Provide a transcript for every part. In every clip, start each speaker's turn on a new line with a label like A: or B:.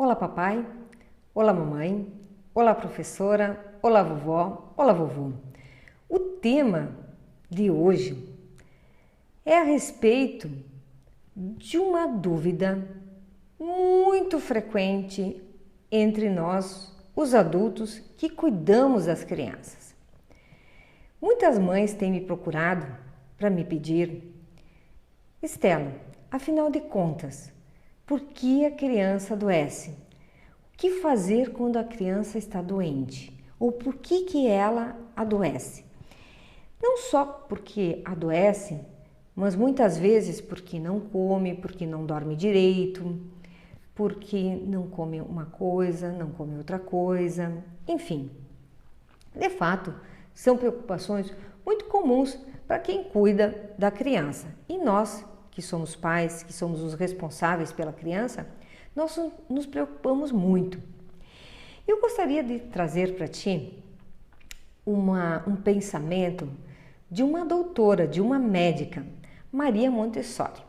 A: Olá papai, olá mamãe, olá professora, olá vovó, olá vovô. O tema de hoje é a respeito de uma dúvida muito frequente entre nós, os adultos que cuidamos das crianças. Muitas mães têm me procurado para me pedir: Estela, afinal de contas, por que a criança adoece? O que fazer quando a criança está doente? Ou por que ela adoece? Não só porque adoece, mas muitas vezes porque não come, porque não dorme direito, porque não come uma coisa, não come outra coisa, enfim. De fato, são preocupações muito comuns para quem cuida da criança. E nós, que somos pais, que somos os responsáveis pela criança, nós nos preocupamos muito. Eu gostaria de trazer para ti um pensamento de uma doutora, de uma médica, Maria Montessori.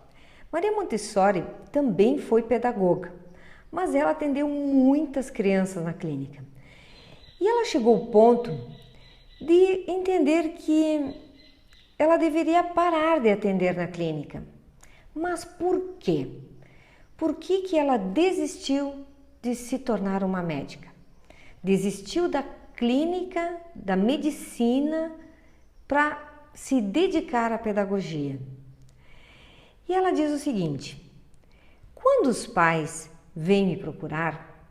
A: Maria Montessori também foi pedagoga, mas ela atendeu muitas crianças na clínica. E ela chegou ao ponto de entender que ela deveria parar de atender na clínica. Mas por quê? Por que ela desistiu de se tornar uma médica? Desistiu da clínica, da medicina, para se dedicar à pedagogia. E ela diz o seguinte: quando os pais vêm me procurar,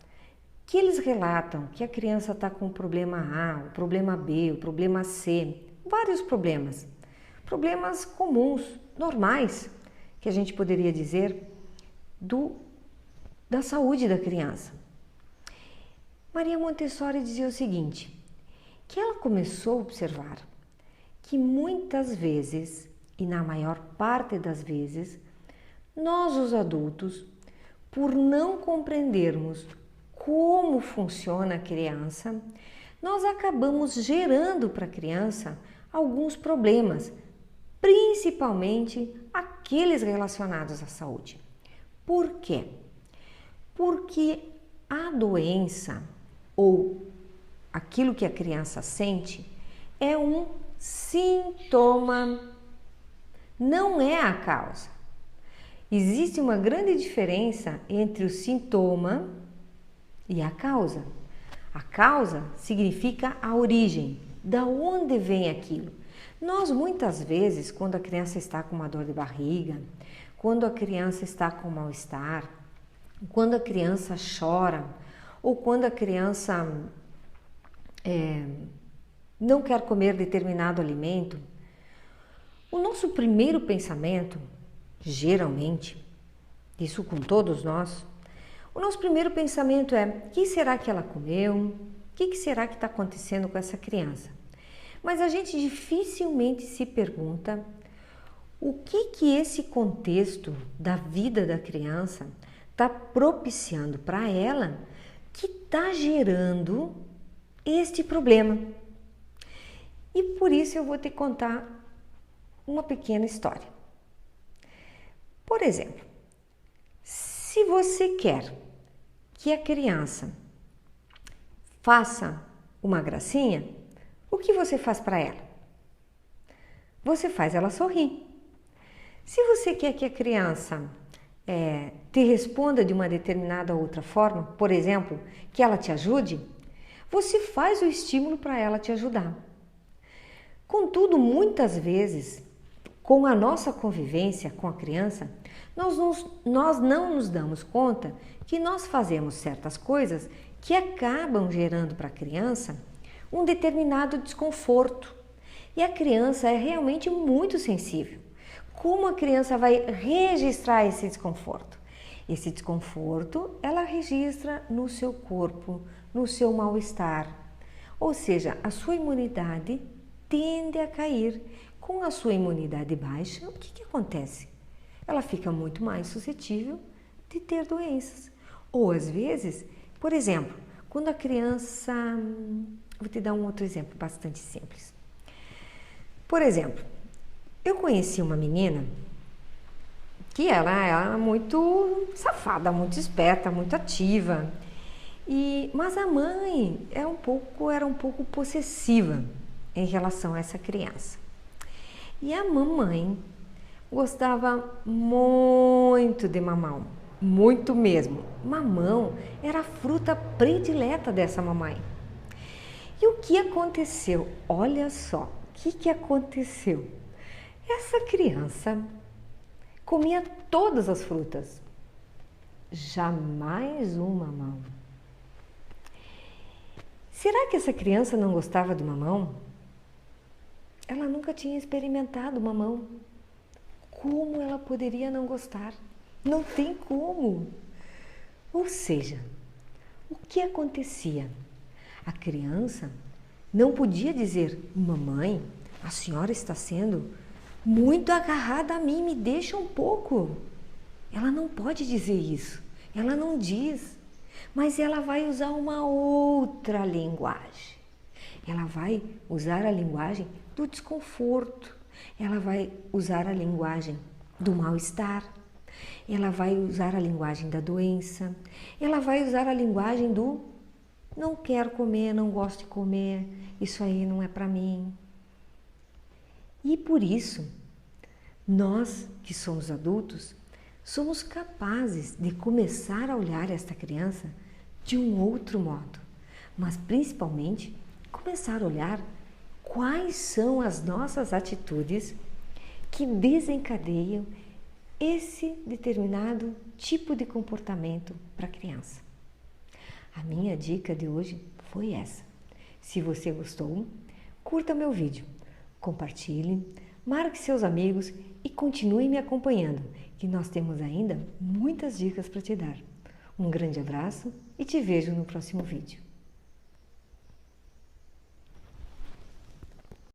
A: que eles relatam que a criança está com o problema A, o problema B, o problema C, vários problemas comuns, normais, que a gente poderia dizer, da saúde da criança. Maria Montessori dizia o seguinte, que ela começou a observar que muitas vezes, e na maior parte das vezes, nós os adultos, por não compreendermos como funciona a criança, nós acabamos gerando para a criança alguns problemas, principalmente aqueles relacionados à saúde. Por quê? Porque a doença ou aquilo que a criança sente é um sintoma, não é a causa. Existe uma grande diferença entre o sintoma e a causa. A causa significa a origem, da onde vem aquilo. Nós muitas vezes, quando a criança está com uma dor de barriga, quando a criança está com mal-estar, quando a criança chora ou quando a criança não quer comer determinado alimento, o nosso primeiro pensamento, geralmente, isso com todos nós, o nosso primeiro pensamento é: o que será que ela comeu? O que será que está acontecendo com essa criança? Mas a gente dificilmente se pergunta o que esse contexto da vida da criança está propiciando para ela, que está gerando este problema. E por isso eu vou te contar uma pequena história. Por exemplo, se você quer que a criança faça uma gracinha, o que você faz para ela? Você faz ela sorrir. Se você quer que a criança te responda de uma determinada outra forma, por exemplo, que ela te ajude, você faz o estímulo para ela te ajudar. Contudo, muitas vezes, com a nossa convivência com a criança, nós não nos damos conta que nós fazemos certas coisas que acabam gerando para a criança um determinado desconforto. E a criança é realmente muito sensível. Como a criança vai registrar esse desconforto? Esse desconforto ela registra no seu corpo, no seu mal-estar. Ou seja, a sua imunidade tende a cair. Com a sua imunidade baixa, o que acontece? Ela fica muito mais suscetível de ter doenças. Ou às vezes, por exemplo, quando a criança... Vou te dar um outro exemplo bastante simples. Por exemplo, eu conheci uma menina que ela era muito safada, muito esperta, muito ativa. Mas a mãe era um pouco possessiva em relação a essa criança. E a mamãe gostava muito de mamão, muito mesmo. Mamão era a fruta predileta dessa mamãe. E o que aconteceu? Olha só, o que aconteceu? Essa criança comia todas as frutas, jamais um mamão. Será que essa criança não gostava do mamão? Ela nunca tinha experimentado mamão. Como ela poderia não gostar? Não tem como. Ou seja, o que acontecia? A criança não podia dizer: mamãe, a senhora está sendo muito agarrada a mim, me deixa um pouco. Ela não pode dizer isso, ela não diz, mas ela vai usar uma outra linguagem. Ela vai usar a linguagem do desconforto, ela vai usar a linguagem do mal-estar, ela vai usar a linguagem da doença, ela vai usar a linguagem do não quero comer, não gosto de comer, isso aí não é para mim. E por isso, nós que somos adultos, somos capazes de começar a olhar esta criança de um outro modo, mas principalmente começar a olhar quais são as nossas atitudes que desencadeiam esse determinado tipo de comportamento para a criança. A minha dica de hoje foi essa. Se você gostou, curta meu vídeo, compartilhe, marque seus amigos e continue me acompanhando, que nós temos ainda muitas dicas para te dar. Um grande abraço e te vejo no próximo vídeo.